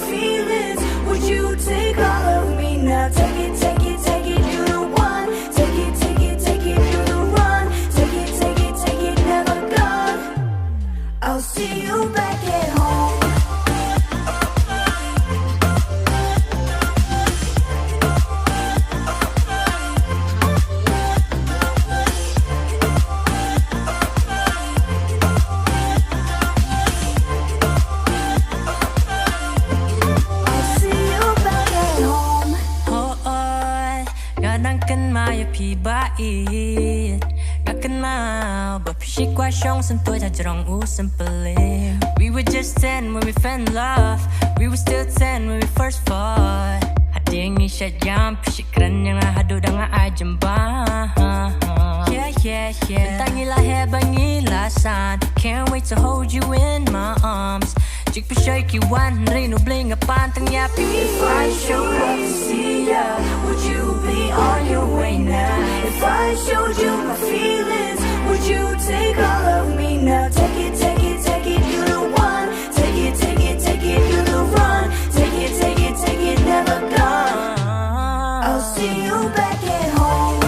feelings. Would you take all of me now? Take it, take it, take it, you're the one. Take it, take it, take it, you're the run. Take it, take it, take it, never gone. I'll see you back at home. Pi ba it Gak kenal Berpisik kuasyong sentuh jajarong sempelin. We were just 10 when we fell in love. We were still 10 when we first fought. Ada yang isyak jam Pisik keren yang lah hadu dengan ajambang. Yeah, yeah, yeah. Tangilah hebangilah san. Can't wait to hold you in my arms. Jik pisyaki wan Rinu bling apantang yapi. If I showed up to see ya, would you be on your way now? If I showed you my feelings, would you take all of me now? Take it, take it, take it, you're the one. Take it, take it, take it, you're the run. Take it, take it, take it, never gone. I'll see you back at home.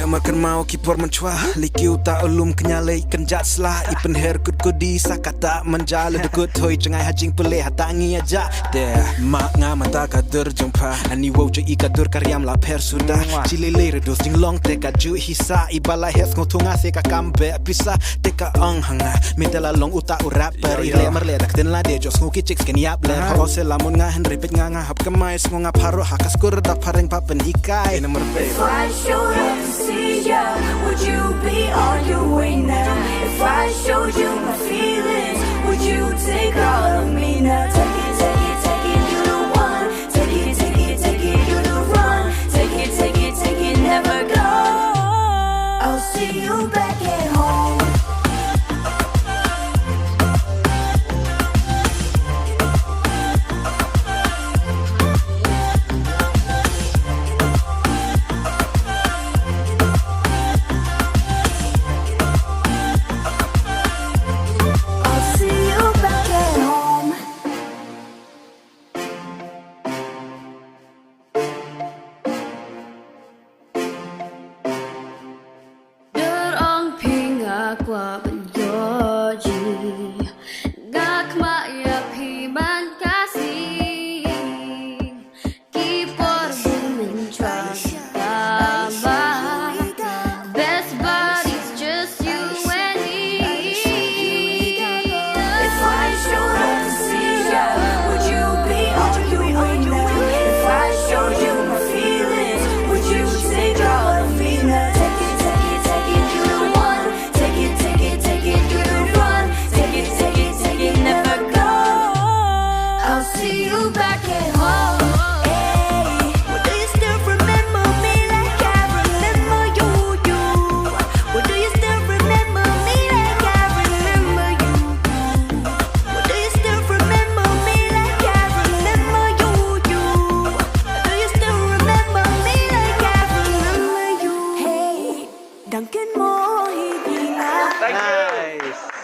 Makan mau kipor mencua Likiu tak ulum kenyalai kenjat selah Ipen her kut kudi sakata menjala Dekut hoi cengai hajing pelih hatangi aja Deh mak nga mata kadur jumpa Ani wow je ikadur karyam la per sudah Cilele redus jing long teka ju hisa Ibala hes ngotunga seka kambe pisa Teka ang hanga Medala long uta urap Perile merledak den la de jos nguki chicks ken yap len Haro se lamun nga henripit nga hap kemais Ngonga paro hakas kur da pareng papen hikai If I showed up to see ya, would you be on your way now? If I showed you my feelings, would you take all of me now? Take it, take it, take it, you're the one. Take it, take it, take it, you're the run. Take it, take it, take it, never go. I'll see you back at home. Qua bên gió gì gác mãi pi man kasih kipor bumin chua tambah best buddies just you and me. If I showed up to see ya, would you be on your way now? If I showed you my feelings, would you take all of me now? Take it, take it, take it, you're the one. Take it, take it, take it, you're the run. Take it, take it, take it, never go. I'll see you back at home. Hey, well, do you still remember me like I remember you? Well, do you still remember me like I remember you? Well, do you still remember me like I remember you? Do you still remember me like I remember you? Hey, Duncan Moore, he be now. Nice.